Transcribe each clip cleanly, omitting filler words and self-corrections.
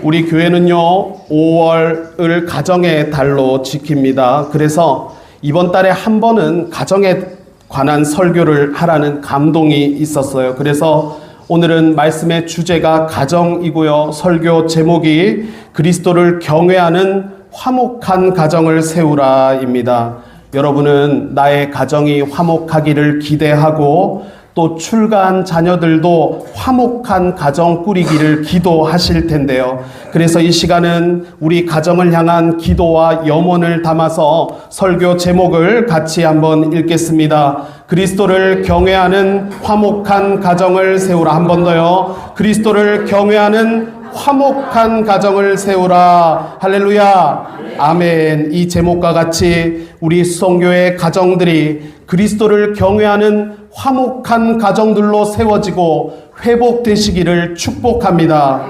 우리 교회는요 5월을 가정의 달로 지킵니다. 그래서 이번 달에 한 번은 가정에 관한 설교를 하라는 감동이 있었어요. 그래서 오늘은 말씀의 주제가 가정이고요. 설교 제목이 그리스도를 경외하는 화목한 가정을 세우라입니다. 여러분은 나의 가정이 화목하기를 기대하고 또 출가한 자녀들도 화목한 가정 꾸리기를 기도하실 텐데요. 그래서 이 시간은 우리 가정을 향한 기도와 염원을 담아서 설교 제목을 같이 한번 읽겠습니다. 그리스도를 경외하는 화목한 가정을 세우라. 한 번 더요. 그리스도를 경외하는 화목한 가정을 세우라. 할렐루야. 아멘. 이 제목과 같이 우리 수성교회 가정들이 그리스도를 경외하는 화목한 가정들로 세워지고 회복되시기를 축복합니다.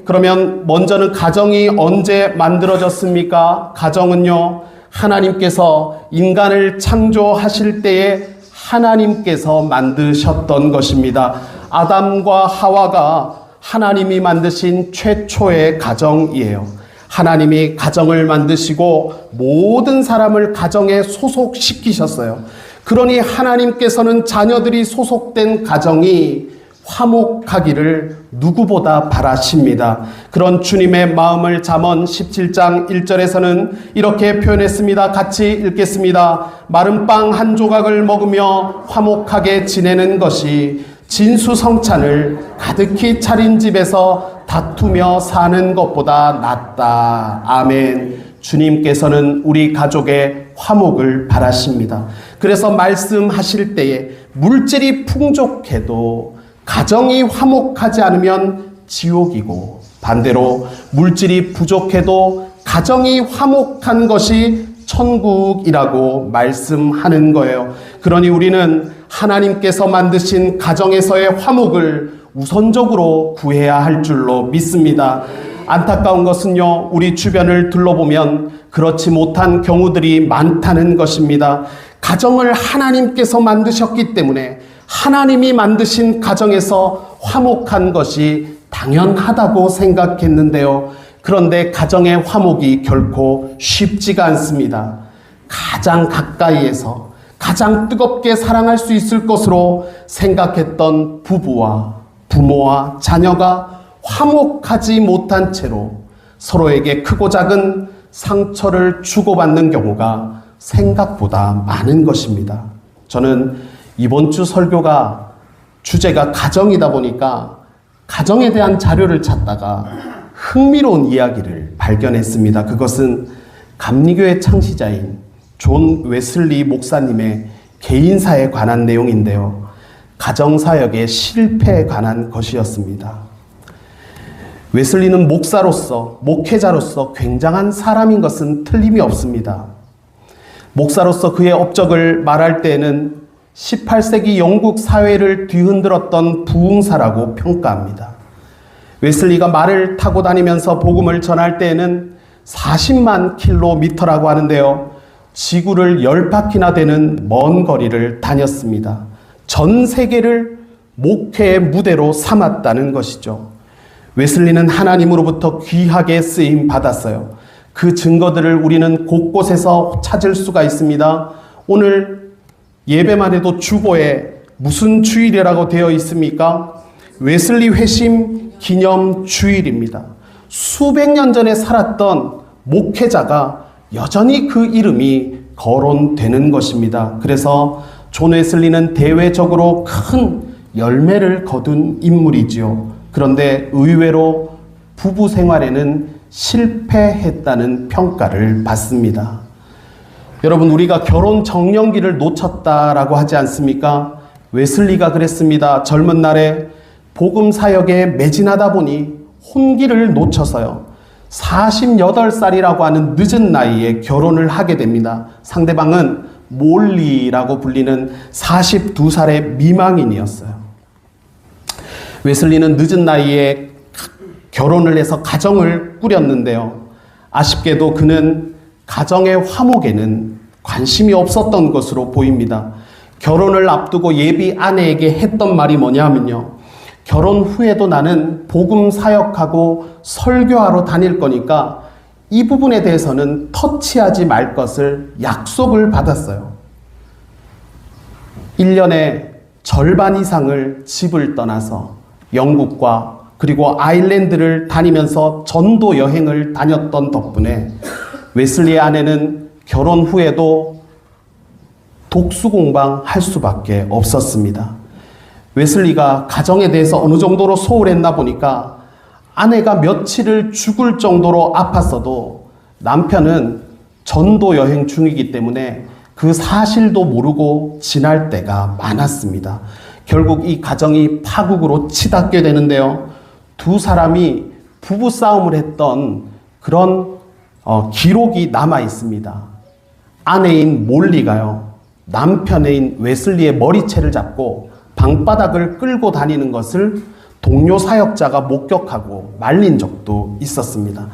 그러면 먼저는 가정이 언제 만들어졌습니까? 가정은요, 하나님께서 인간을 창조하실 때에 하나님께서 만드셨던 것입니다. 아담과 하와가 하나님이 만드신 최초의 가정이에요. 하나님이 가정을 만드시고 모든 사람을 가정에 소속시키셨어요. 그러니 하나님께서는 자녀들이 소속된 가정이 화목하기를 누구보다 바라십니다. 그런 주님의 마음을 잠언 17장 1절에서는 이렇게 표현했습니다. 같이 읽겠습니다. 마른 빵 한 조각을 먹으며 화목하게 지내는 것이 진수성찬을 가득히 차린 집에서 다투며 사는 것보다 낫다. 아멘. 주님께서는 우리 가족의 화목을 바라십니다. 그래서 말씀하실 때에 물질이 풍족해도 가정이 화목하지 않으면 지옥이고, 반대로 물질이 부족해도 가정이 화목한 것이 천국이라고 말씀하는 거예요. 그러니 우리는 하나님께서 만드신 가정에서의 화목을 우선적으로 구해야 할 줄로 믿습니다. 안타까운 것은요, 우리 주변을 둘러보면 그렇지 못한 경우들이 많다는 것입니다. 가정을 하나님께서 만드셨기 때문에 하나님이 만드신 가정에서 화목한 것이 당연하다고 생각했는데요. 그런데 가정의 화목이 결코 쉽지가 않습니다. 가장 가까이에서 가장 뜨겁게 사랑할 수 있을 것으로 생각했던 부부와 부모와 자녀가 화목하지 못한 채로 서로에게 크고 작은 상처를 주고받는 경우가 생각보다 많은 것입니다. 저는 이번 주 설교가 주제가 가정이다 보니까 가정에 대한 자료를 찾다가 흥미로운 이야기를 발견했습니다. 그것은 감리교의 창시자인 존 웨슬리 목사님의 개인사에 관한 내용인데요. 가정사역의 실패에 관한 것이었습니다. 웨슬리는 목사로서, 목회자로서 굉장한 사람인 것은 틀림이 없습니다. 목사로서 그의 업적을 말할 때에는 18세기 영국 사회를 뒤흔들었던 부흥사라고 평가합니다. 웨슬리가 말을 타고 다니면서 복음을 전할 때에는 40만 킬로미터라고 하는데요. 지구를 10바퀴나 되는 먼 거리를 다녔습니다. 전 세계를 목회의 무대로 삼았다는 것이죠. 웨슬리는 하나님으로부터 귀하게 쓰임 받았어요. 그 증거들을 우리는 곳곳에서 찾을 수가 있습니다. 오늘 예배만 해도 주보에 무슨 주일이라고 되어 있습니까? 웨슬리 회심 기념 주일입니다. 수백 년 전에 살았던 목회자가 여전히 그 이름이 거론되는 것입니다. 그래서 존 웨슬리는 대외적으로 큰 열매를 거둔 인물이지요. 그런데 의외로 부부 생활에는 실패했다는 평가를 받습니다. 여러분, 우리가 결혼 정년기를 놓쳤다라고 하지 않습니까? 웨슬리가 그랬습니다. 젊은 날에 복음 사역에 매진하다 보니 혼기를 놓쳐서요. 48살이라고 하는 늦은 나이에 결혼을 하게 됩니다. 상대방은 몰리라고 불리는 42살의 미망인이었어요. 웨슬리는 늦은 나이에 결혼을 해서 가정을 꾸렸는데요. 아쉽게도 그는 가정의 화목에는 관심이 없었던 것으로 보입니다. 결혼을 앞두고 예비 아내에게 했던 말이 뭐냐 하면요. 결혼 후에도 나는 복음 사역하고 설교하러 다닐 거니까 이 부분에 대해서는 터치하지 말 것을 약속을 받았어요. 1년에 절반 이상을 집을 떠나서 영국과 그리고 아일랜드를 다니면서 전도 여행을 다녔던 덕분에 웨슬리의 아내는 결혼 후에도 독수공방 할 수밖에 없었습니다. 웨슬리가 가정에 대해서 어느 정도로 소홀했나 보니까 아내가 며칠을 죽을 정도로 아팠어도 남편은 전도 여행 중이기 때문에 그 사실도 모르고 지날 때가 많았습니다. 결국 이 가정이 파국으로 치닫게 되는데요. 두 사람이 부부싸움을 했던 그런 기록이 남아 있습니다. 아내인 몰리가요, 남편인 웨슬리의 머리채를 잡고 방바닥을 끌고 다니는 것을 동료 사역자가 목격하고 말린 적도 있었습니다.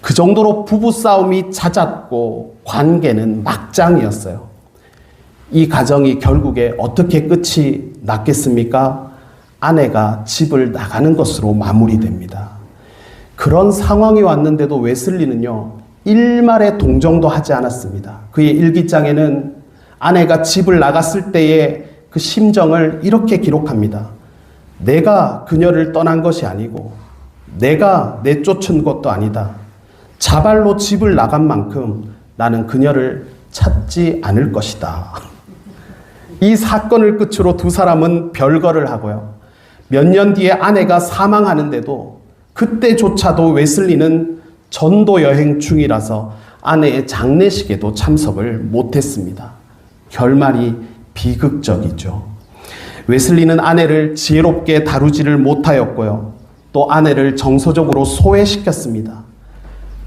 그 정도로 부부싸움이 잦았고 관계는 막장이었어요. 이 가정이 결국에 어떻게 끝이 났겠습니까? 아내가 집을 나가는 것으로 마무리됩니다. 그런 상황이 왔는데도 웨슬리는요, 일말의 동정도 하지 않았습니다. 그의 일기장에는 아내가 집을 나갔을 때의 그 심정을 이렇게 기록합니다. 내가 그녀를 떠난 것이 아니고 내가 내쫓은 것도 아니다. 자발로 집을 나간 만큼 나는 그녀를 찾지 않을 것이다. 이 사건을 끝으로 두 사람은 별거를 하고요. 몇 년 뒤에 아내가 사망하는데도 그때조차도 웨슬리는 전도 여행 중이라서 아내의 장례식에도 참석을 못했습니다. 결말이 비극적이죠. 웨슬리는 아내를 지혜롭게 다루지를 못하였고요. 또 아내를 정서적으로 소외시켰습니다.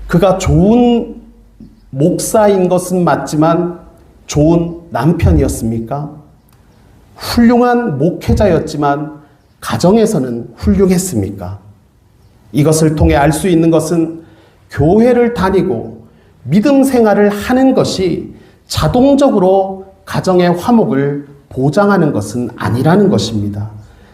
그가 좋은 목사인 것은 맞지만 좋은 남편이었습니까? 훌륭한 목회자였지만 가정에서는 훌륭했습니까? 이것을 통해 알 수 있는 것은 교회를 다니고 믿음 생활을 하는 것이 자동적으로 가정의 화목을 보장하는 것은 아니라는 것입니다.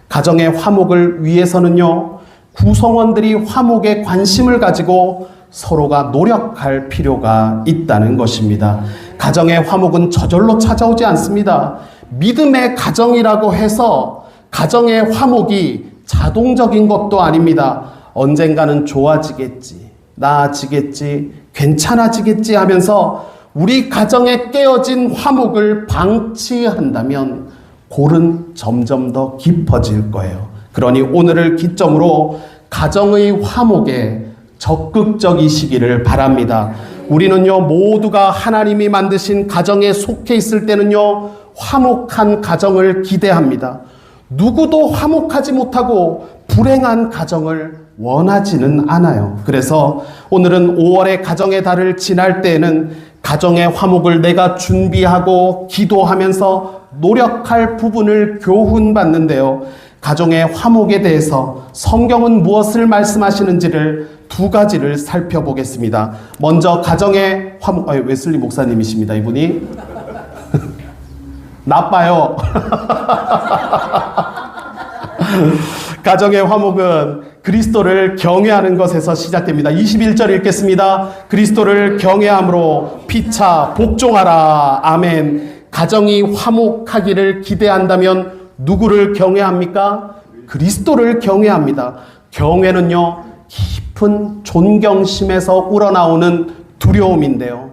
가정의 화목을 위해서는요, 구성원들이 화목에 관심을 가지고 서로가 노력할 필요가 있다는 것입니다. 가정의 화목은 저절로 찾아오지 않습니다. 믿음의 가정이라고 해서 가정의 화목이 자동적인 것도 아닙니다. 언젠가는 좋아지겠지, 나아지겠지, 괜찮아지겠지 하면서 우리 가정에 깨어진 화목을 방치한다면 골은 점점 더 깊어질 거예요. 그러니 오늘을 기점으로 가정의 화목에 적극적이시기를 바랍니다. 우리는요, 모두가 하나님이 만드신 가정에 속해 있을 때는요, 화목한 가정을 기대합니다. 누구도 화목하지 못하고 불행한 가정을 원하지는 않아요. 그래서 오늘은 5월의 가정의 달을 지날 때에는 가정의 화목을 내가 준비하고 기도하면서 노력할 부분을 교훈받는데요. 가정의 화목에 대해서 성경은 무엇을 말씀하시는지를 두 가지를 살펴보겠습니다. 먼저 가정의 화목, 웨슬리 목사님이십니다, 이분이. 나빠요. 가정의 화목은 그리스도를 경외하는 것에서 시작됩니다. 21절 읽겠습니다. 그리스도를 경외함으로 피차 복종하라. 아멘. 가정이 화목하기를 기대한다면 누구를 경외합니까? 그리스도를 경외합니다. 경외는요, 깊은 존경심에서 우러나오는 두려움인데요.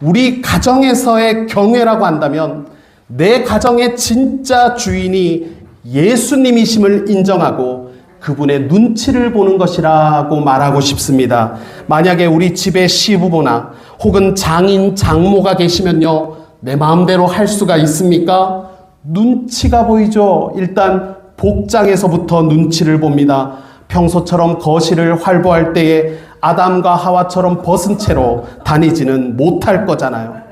우리 가정에서의 경외라고 한다면 내 가정의 진짜 주인이 예수님이심을 인정하고 그분의 눈치를 보는 것이라고 말하고 싶습니다. 만약에 우리 집에 시부모나 혹은 장인, 장모가 계시면요, 내 마음대로 할 수가 있습니까? 눈치가 보이죠. 일단 복장에서부터 눈치를 봅니다. 평소처럼 거실을 활보할 때에 아담과 하와처럼 벗은 채로 다니지는 못할 거잖아요.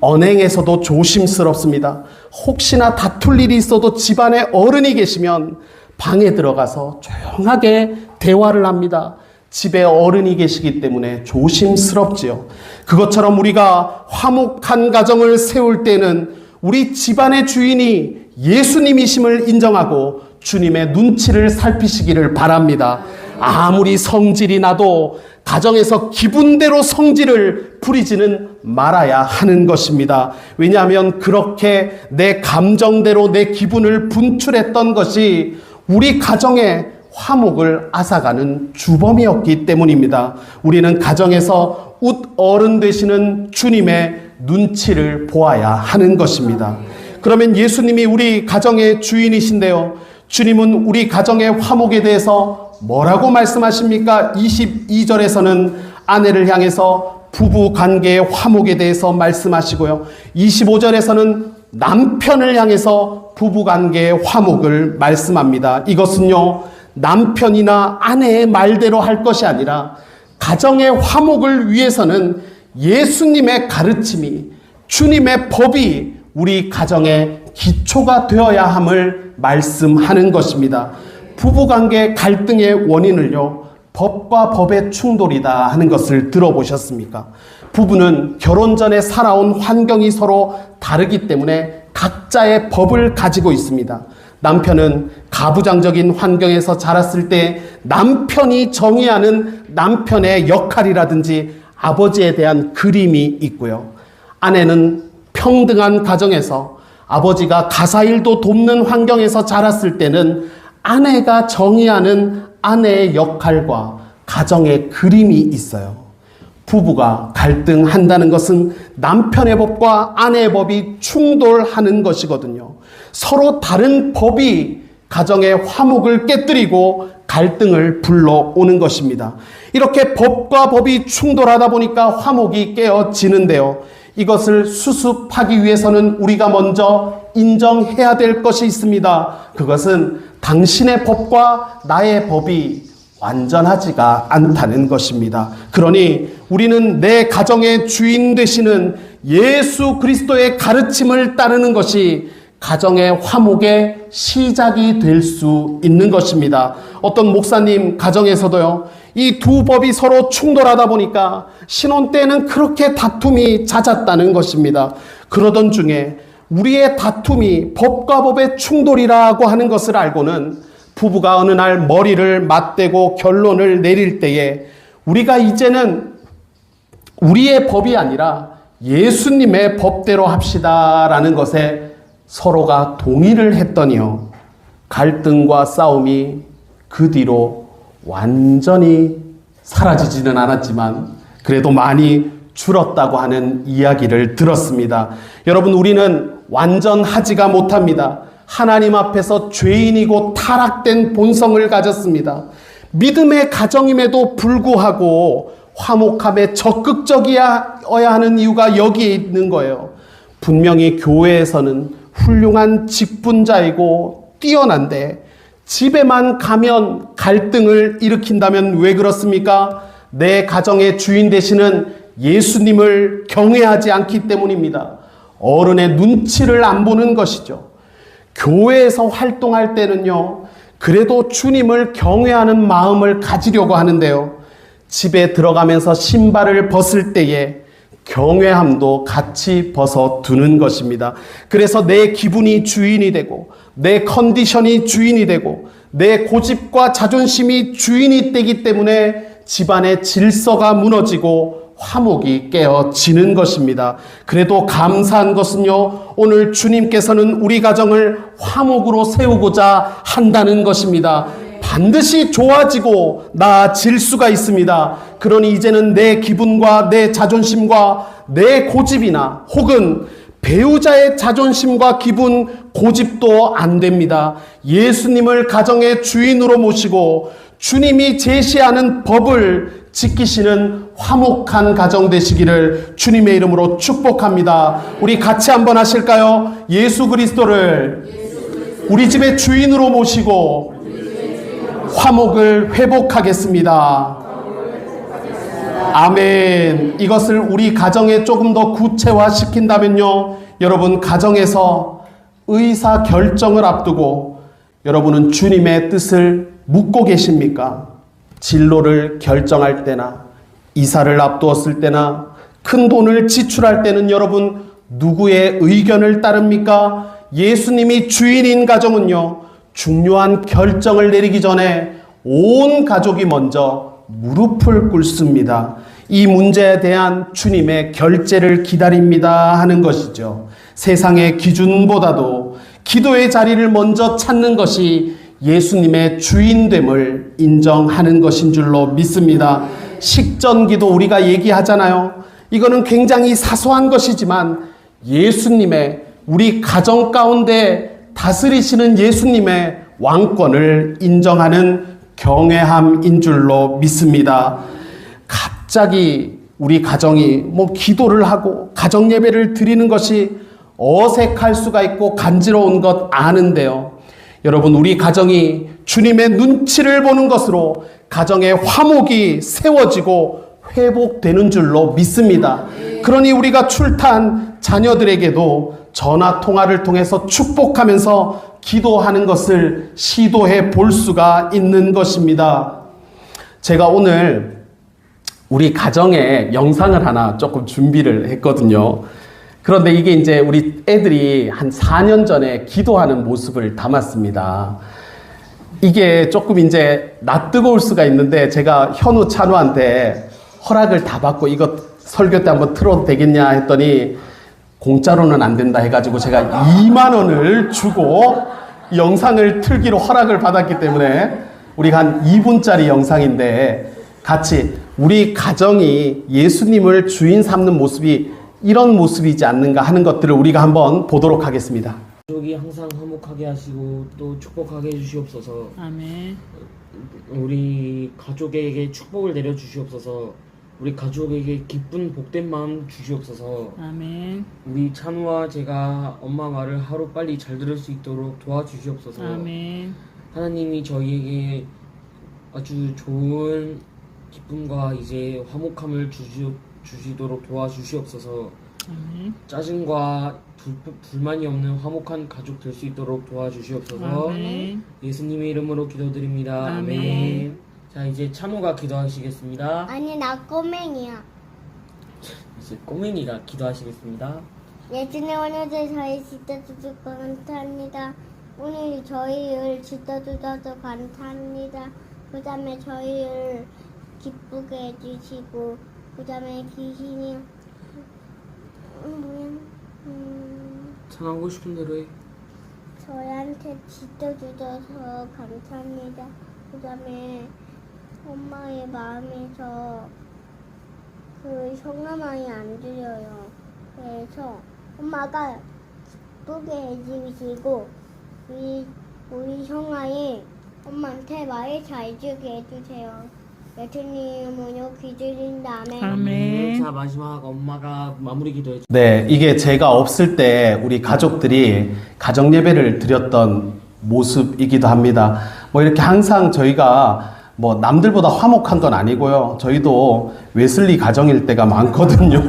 언행에서도 조심스럽습니다. 혹시나 다툴 일이 있어도 집안에 어른이 계시면 방에 들어가서 조용하게 대화를 합니다. 집에 어른이 계시기 때문에 조심스럽지요. 그것처럼 우리가 화목한 가정을 세울 때는 우리 집안의 주인이 예수님이심을 인정하고 주님의 눈치를 살피시기를 바랍니다. 아무리 성질이 나도 가정에서 기분대로 성질을 부리지는 말아야 하는 것입니다. 왜냐하면 그렇게 내 감정대로 내 기분을 분출했던 것이 우리 가정의 화목을 앗아가는 주범이었기 때문입니다. 우리는 가정에서 웃 어른 되시는 주님의 눈치를 보아야 하는 것입니다. 그러면 예수님이 우리 가정의 주인이신데요, 주님은 우리 가정의 화목에 대해서 뭐라고 말씀하십니까? 22절에서는 아내를 향해서 부부 관계의 화목에 대해서 말씀하시고요, 25절에서는 남편을 향해서 부부 관계의 화목을 말씀합니다. 이것은요, 남편이나 아내의 말대로 할 것이 아니라 가정의 화목을 위해서는 예수님의 가르침이, 주님의 법이 우리 가정의 기초가 되어야 함을 말씀하는 것입니다. 부부관계 갈등의 원인을요, 법과 법의 충돌이다 하는 것을 들어보셨습니까? 부부는 결혼 전에 살아온 환경이 서로 다르기 때문에 각자의 법을 가지고 있습니다. 남편은 가부장적인 환경에서 자랐을 때 남편이 정의하는 남편의 역할이라든지 아버지에 대한 그림이 있고요, 아내는 평등한 가정에서 아버지가 가사일도 돕는 환경에서 자랐을 때는 아내가 정의하는 아내의 역할과 가정의 그림이 있어요. 부부가 갈등한다는 것은 남편의 법과 아내의 법이 충돌하는 것이거든요. 서로 다른 법이 가정의 화목을 깨뜨리고 갈등을 불러오는 것입니다. 이렇게 법과 법이 충돌하다 보니까 화목이 깨어지는데요, 이것을 수습하기 위해서는 우리가 먼저 인정해야 될 것이 있습니다. 그것은 당신의 법과 나의 법이 완전하지가 않다는 것입니다. 그러니 우리는 내 가정의 주인 되시는 예수 그리스도의 가르침을 따르는 것이 가정의 화목의 시작이 될 수 있는 것입니다. 어떤 목사님 가정에서도요, 이 두 법이 서로 충돌하다 보니까 신혼 때는 그렇게 다툼이 잦았다는 것입니다. 그러던 중에 우리의 다툼이 법과 법의 충돌이라고 하는 것을 알고는 부부가 어느 날 머리를 맞대고 결론을 내릴 때에 우리가 이제는 우리의 법이 아니라 예수님의 법대로 합시다라는 것에 서로가 동의를 했더니요, 갈등과 싸움이 그 뒤로 완전히 사라지지는 않았지만 그래도 많이 줄었다고 하는 이야기를 들었습니다. 여러분, 우리는 완전하지가 못합니다. 하나님 앞에서 죄인이고 타락된 본성을 가졌습니다. 믿음의 가정임에도 불구하고 화목함에 적극적이어야 하는 이유가 여기에 있는 거예요. 분명히 교회에서는 훌륭한 직분자이고 뛰어난데 집에만 가면 갈등을 일으킨다면 왜 그렇습니까? 내 가정의 주인 되시는 예수님을 경외하지 않기 때문입니다. 어른의 눈치를 안 보는 것이죠. 교회에서 활동할 때는요, 그래도 주님을 경외하는 마음을 가지려고 하는데요, 집에 들어가면서 신발을 벗을 때에 경외함도 같이 벗어두는 것입니다. 그래서 내 기분이 주인이 되고 내 컨디션이 주인이 되고 내 고집과 자존심이 주인이 되기 때문에 집안의 질서가 무너지고 화목이 깨어지는 것입니다. 그래도 감사한 것은요, 오늘 주님께서는 우리 가정을 화목으로 세우고자 한다는 것입니다. 반드시 좋아지고 나아질 수가 있습니다. 그러니 이제는 내 기분과 내 자존심과 내 고집이나 혹은 배우자의 자존심과 기분, 고집도 안 됩니다. 예수님을 가정의 주인으로 모시고 주님이 제시하는 법을 지키시는 화목한 가정 되시기를 주님의 이름으로 축복합니다. 우리 같이 한번 하실까요? 예수 그리스도를 우리 집의 주인으로 모시고 화목을 회복하겠습니다. 아멘. 이것을 우리 가정에 조금 더 구체화시킨다면요, 여러분, 가정에서 의사 결정을 앞두고 여러분은 주님의 뜻을 묻고 계십니까? 진로를 결정할 때나 이사를 앞두었을 때나 큰 돈을 지출할 때는 여러분 누구의 의견을 따릅니까? 예수님이 주인인 가정은요, 중요한 결정을 내리기 전에 온 가족이 먼저 무릎을 꿇습니다. 이 문제에 대한 주님의 결재를 기다립니다 하는 것이죠. 세상의 기준보다도 기도의 자리를 먼저 찾는 것이 예수님의 주인됨을 인정하는 것인 줄로 믿습니다. 식전기도 우리가 얘기하잖아요. 이거는 굉장히 사소한 것이지만 예수님의 우리 가정 가운데 다스리시는 예수님의 왕권을 인정하는 경외함인 줄로 믿습니다. 갑자기 우리 가정이 기도를 하고 가정 예배를 드리는 것이 어색할 수가 있고 간지러운 것 아는데요. 여러분, 우리 가정이 주님의 눈치를 보는 것으로 가정의 화목이 세워지고 회복되는 줄로 믿습니다. 그러니 우리가 출타한 자녀들에게도 전화 통화를 통해서 축복하면서 기도하는 것을 시도해 볼 수가 있는 것입니다. 제가 오늘 우리 가정의 영상을 하나 조금 준비를 했거든요. 그런데 이게 이제 우리 애들이 한 4년 전에 기도하는 모습을 담았습니다. 이게 조금 이제 낯뜨거울 수가 있는데 제가 현우 찬우한테 허락을 다 받고 이거 설교 때 한번 틀어도 되겠냐 했더니 공짜로는 안 된다 해가지고 제가 2만 원을 주고 영상을 틀기로 허락을 받았기 때문에 우리가 한 2분짜리 영상인데 같이 우리 가정이 예수님을 주인 삼는 모습이 이런 모습이지 않는가 하는 것들을 우리가 한번 보도록 하겠습니다. 가족이 항상 화목하게 하시고 또 축복하게 해주시옵소서. 아멘. 우리 가족에게 축복을 내려 주시옵소서. 우리 가족에게 기쁜 복된 마음 주시옵소서. 아멘. 우리 찬우와 제가 엄마 말을 하루 빨리 잘 들을 수 있도록 도와주시옵소서. 아멘. 하나님이 저희에게 아주 좋은 기쁨과 이제 화목함을 주시도록 도와주시옵소서. 아멘. 짜증과 불만이 없는 화목한 가족 될 수 있도록 도와주시옵소서. 아멘. 예수님의 이름으로 기도드립니다. 아멘. 아멘. 자, 이제 찬호가 기도하시겠습니다. 아니 나 꼬맹이야. 이제 꼬맹이가 기도하시겠습니다. 예수님 오늘도 저희 지켜주셔서 감사합니다. 오늘 저희를 지켜주셔서 감사합니다. 그 다음에 저희를 기쁘게 해주시고 그 다음에 귀신이 찬호하고 싶은 대로 해. 저희한테 지켜주셔서 감사합니다. 그 다음에 엄마의 마음에서 그 성화만이 안 들려요. 그래서 엄마가 기쁘게 해주시고 우리 성화에 엄마한테 말 잘 주게 해주세요. 예수님으로 기도드린다. 아멘. 아멘. 자, 마지막 엄마가 마무리 기도해 주. 네, 이게 제가 없을 때 우리 가족들이 가정 예배를 드렸던 모습이기도 합니다. 이렇게 항상 저희가 남들보다 화목한 건 아니고요. 저희도 웨슬리 가정일 때가 많거든요.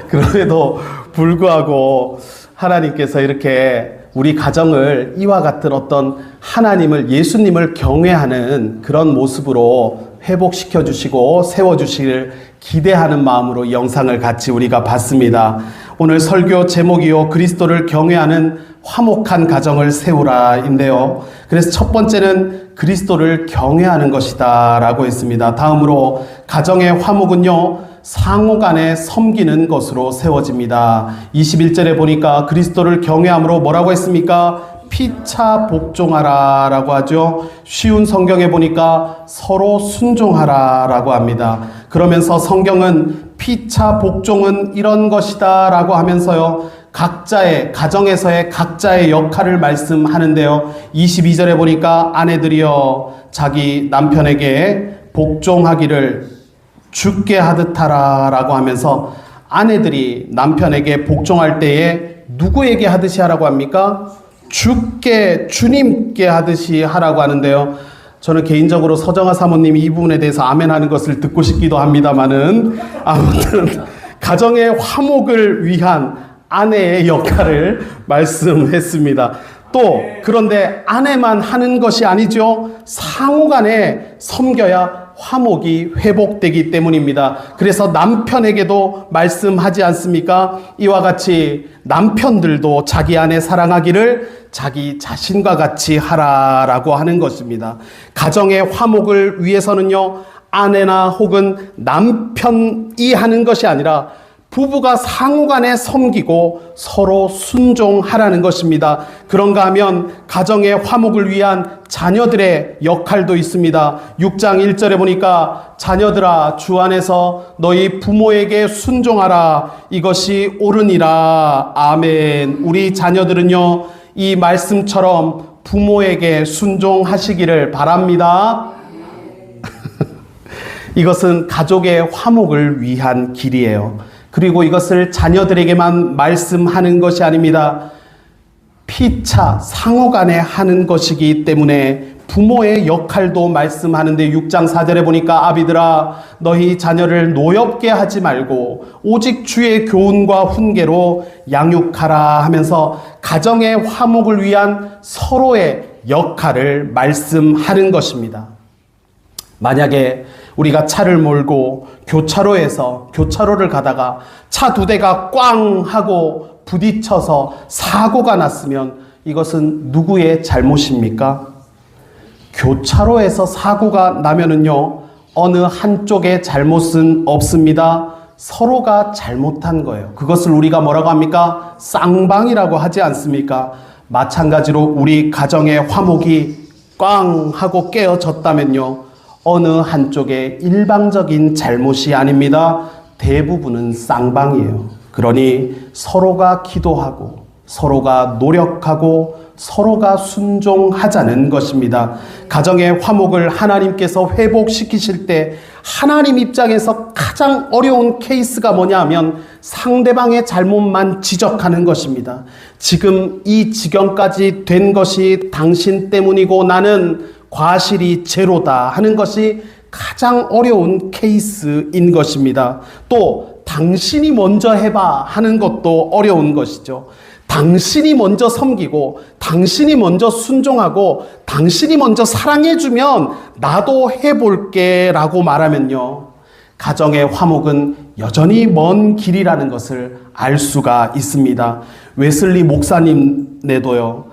그럼에도 불구하고 하나님께서 이렇게 우리 가정을 이와 같은 어떤 하나님을, 예수님을 경외하는 그런 모습으로 회복시켜 주시고 세워주시길 기대하는 마음으로 이 영상을 같이 우리가 봤습니다. 오늘 설교 제목이요, 그리스도를 경외하는 화목한 가정을 세우라인데요. 그래서 첫 번째는 그리스도를 경외하는 것이다 라고 했습니다. 다음으로 가정의 화목은요, 상호간에 섬기는 것으로 세워집니다. 21절에 보니까 그리스도를 경외함으로 뭐라고 했습니까? 피차 복종하라 라고 하죠. 쉬운 성경에 보니까 서로 순종하라 라고 합니다. 그러면서 성경은 피차 복종은 이런 것이다 라고 하면서요, 각자의 가정에서의 각자의 역할을 말씀하는데요. 22절에 보니까 아내들이여 자기 남편에게 복종하기를 죽게 하듯 하라 라고 하면서 아내들이 남편에게 복종할 때에 누구에게 하듯이 하라고 합니까? 주님께 하듯이 하라고 하는데요. 저는 개인적으로 서정아 사모님이 이 부분에 대해서 아멘 하는 것을 듣고 싶기도 합니다만은 아무튼 가정의 화목을 위한 아내의 역할을 말씀했습니다. 또 그런데 아내만 하는 것이 아니죠. 상호간에 섬겨야 화목이 회복되기 때문입니다. 그래서 남편에게도 말씀하지 않습니까? 이와 같이 남편들도 자기 아내 사랑하기를 자기 자신과 같이 하라라고 하는 것입니다. 가정의 화목을 위해서는요, 아내나 혹은 남편이 하는 것이 아니라 부부가 상호간에 섬기고 서로 순종하라는 것입니다. 그런가 하면 가정의 화목을 위한 자녀들의 역할도 있습니다. 6장 1절에 보니까 자녀들아 주 안에서 너희 부모에게 순종하라 이것이 옳으니라. 아멘. 우리 자녀들은요 이 말씀처럼 부모에게 순종하시기를 바랍니다. 이것은 가족의 화목을 위한 길이에요. 그리고 이것을 자녀들에게만 말씀하는 것이 아닙니다. 피차 상호간에 하는 것이기 때문에 부모의 역할도 말씀하는데 6장 4절에 보니까 아비들아 너희 자녀를 노엽게 하지 말고 오직 주의 교훈과 훈계로 양육하라 하면서 가정의 화목을 위한 서로의 역할을 말씀하는 것입니다. 만약에 우리가 차를 몰고 교차로에서 교차로를 가다가 차 두 대가 꽝 하고 부딪혀서 사고가 났으면 이것은 누구의 잘못입니까? 교차로에서 사고가 나면은요, 어느 한쪽의 잘못은 없습니다. 서로가 잘못한 거예요. 그것을 우리가 뭐라고 합니까? 쌍방이라고 하지 않습니까? 마찬가지로 우리 가정의 화목이 꽝 하고 깨어졌다면요, 어느 한쪽의 일방적인 잘못이 아닙니다. 대부분은 쌍방이에요. 그러니 서로가 기도하고 서로가 노력하고 서로가 순종하자는 것입니다. 가정의 화목을 하나님께서 회복시키실 때 하나님 입장에서 가장 어려운 케이스가 뭐냐 하면 상대방의 잘못만 지적하는 것입니다. 지금 이 지경까지 된 것이 당신 때문이고 나는 과실이 제로다 하는 것이 가장 어려운 케이스인 것입니다. 또 당신이 먼저 해봐 하는 것도 어려운 것이죠. 당신이 먼저 섬기고 당신이 먼저 순종하고 당신이 먼저 사랑해주면 나도 해볼게 라고 말하면요, 가정의 화목은 여전히 먼 길이라는 것을 알 수가 있습니다. 웨슬리 목사님네도요,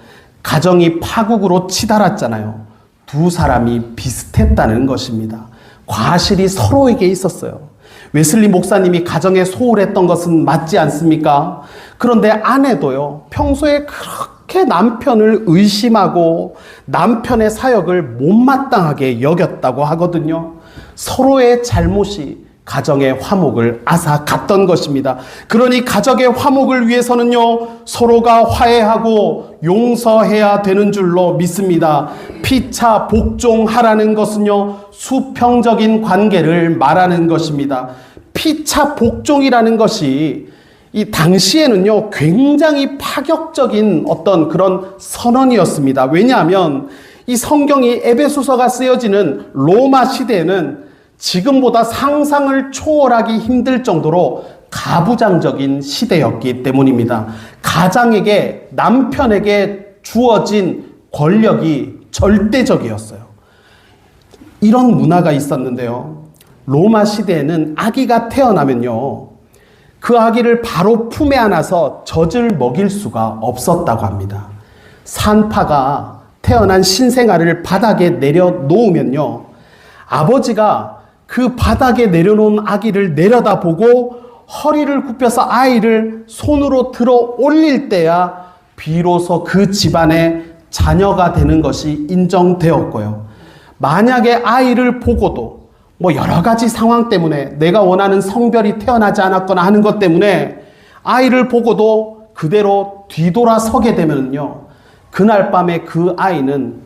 가정이 파국으로 치달았잖아요. 두 사람이 비슷했다는 것입니다. 과실이 서로에게 있었어요. 웨슬리 목사님이 가정에 소홀했던 것은 맞지 않습니까? 그런데 아내도요, 평소에 그렇게 남편을 의심하고 남편의 사역을 못마땅하게 여겼다고 하거든요. 서로의 잘못이 가정의 화목을 앗아갔던 것입니다. 그러니 가정의 화목을 위해서는요, 서로가 화해하고 용서해야 되는 줄로 믿습니다. 피차 복종하라는 것은요, 수평적인 관계를 말하는 것입니다. 피차 복종이라는 것이 이 당시에는요, 굉장히 파격적인 어떤 그런 선언이었습니다. 왜냐하면 이 성경이 에베소서가 쓰여지는 로마 시대에는 지금보다 상상을 초월하기 힘들 정도로 가부장적인 시대였기 때문입니다. 가장에게, 남편에게 주어진 권력이 절대적이었어요. 이런 문화가 있었는데요, 로마 시대에는 아기가 태어나면요, 그 아기를 바로 품에 안아서 젖을 먹일 수가 없었다고 합니다. 산파가 태어난 신생아를 바닥에 내려놓으면요, 아버지가 그 바닥에 내려놓은 아기를 내려다보고 허리를 굽혀서 아이를 손으로 들어 올릴 때야 비로소 그 집안의 자녀가 되는 것이 인정되었고요. 만약에 아이를 보고도 뭐 여러 가지 상황 때문에 내가 원하는 성별이 태어나지 않았거나 하는 것 때문에 아이를 보고도 그대로 뒤돌아서게 되면요, 그날 밤에 그 아이는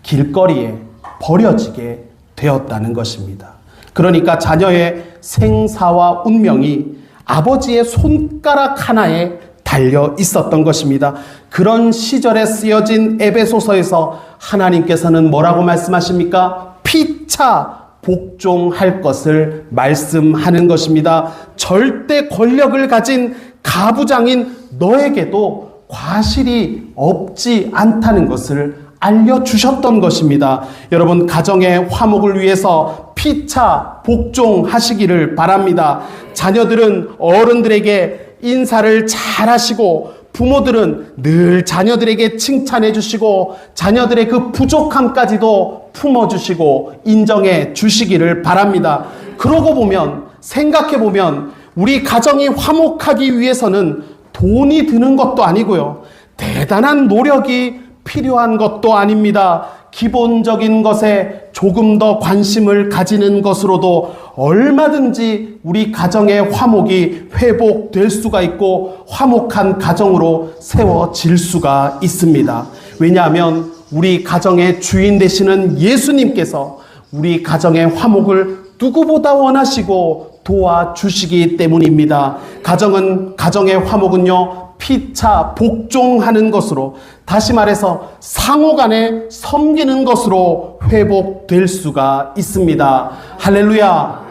길거리에 버려지게 되었다는 것입니다. 그러니까 자녀의 생사와 운명이 아버지의 손가락 하나에 달려 있었던 것입니다. 그런 시절에 쓰여진 에베소서에서 하나님께서는 뭐라고 말씀하십니까? 피차 복종할 것을 말씀하는 것입니다. 절대 권력을 가진 가부장인 너에게도 과실이 없지 않다는 것을 알려주셨던 것입니다. 여러분, 가정의 화목을 위해서 피차 복종하시기를 바랍니다. 자녀들은 어른들에게 인사를 잘 하시고 부모들은 늘 자녀들에게 칭찬해 주시고 자녀들의 그 부족함까지도 품어주시고 인정해 주시기를 바랍니다. 그러고 보면, 생각해 보면 우리 가정이 화목하기 위해서는 돈이 드는 것도 아니고요, 대단한 노력이 필요한 것도 아닙니다. 기본적인 것에 조금 더 관심을 가지는 것으로도 얼마든지 우리 가정의 화목이 회복될 수가 있고 화목한 가정으로 세워질 수가 있습니다. 왜냐하면 우리 가정의 주인 되시는 예수님께서 우리 가정의 화목을 누구보다 원하시고 도와주시기 때문입니다. 가정의 화목은요, 피차 복종하는 것으로, 다시 말해서 상호간에 섬기는 것으로 회복될 수가 있습니다. 할렐루야.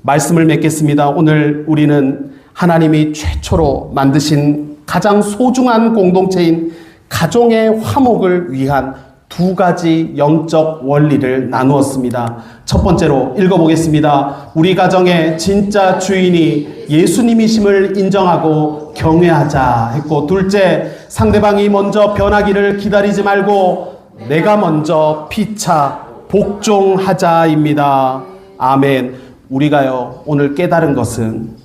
말씀을 맺겠습니다. 오늘 우리는 하나님이 최초로 만드신 가장 소중한 공동체인 가정의 화목을 위한 두 가지 영적 원리를 나누었습니다. 첫 번째로 읽어보겠습니다. 우리 가정의 진짜 주인이 예수님이심을 인정하고 경외하자 했고, 둘째, 상대방이 먼저 변하기를 기다리지 말고 내가 먼저 피차 복종하자입니다. 아멘. 우리가요, 오늘 깨달은 것은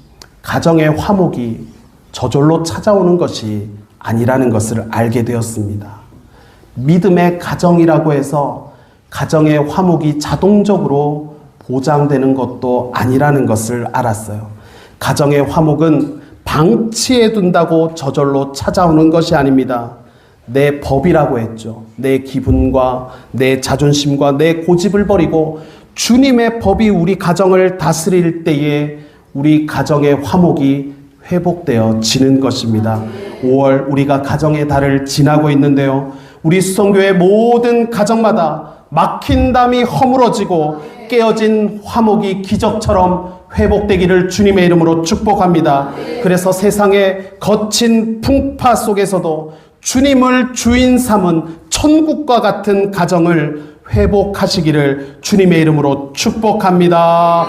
가정의 화목이 저절로 찾아오는 것이 아니라는 것을 알게 되었습니다. 믿음의 가정이라고 해서 가정의 화목이 자동적으로 보장되는 것도 아니라는 것을 알았어요. 가정의 화목은 방치해 둔다고 저절로 찾아오는 것이 아닙니다. 내 법이라고 했죠. 내 기분과 내 자존심과 내 고집을 버리고 주님의 법이 우리 가정을 다스릴 때에 우리 가정의 화목이 회복되어지는 것입니다. 5월 우리가 가정의 달을 지나고 있는데요, 우리 수성교회 모든 가정마다 막힌 담이 허물어지고 깨어진 화목이 기적처럼 회복되기를 주님의 이름으로 축복합니다. 그래서 세상의 거친 풍파 속에서도 주님을 주인 삼은 천국과 같은 가정을 회복하시기를 주님의 이름으로 축복합니다.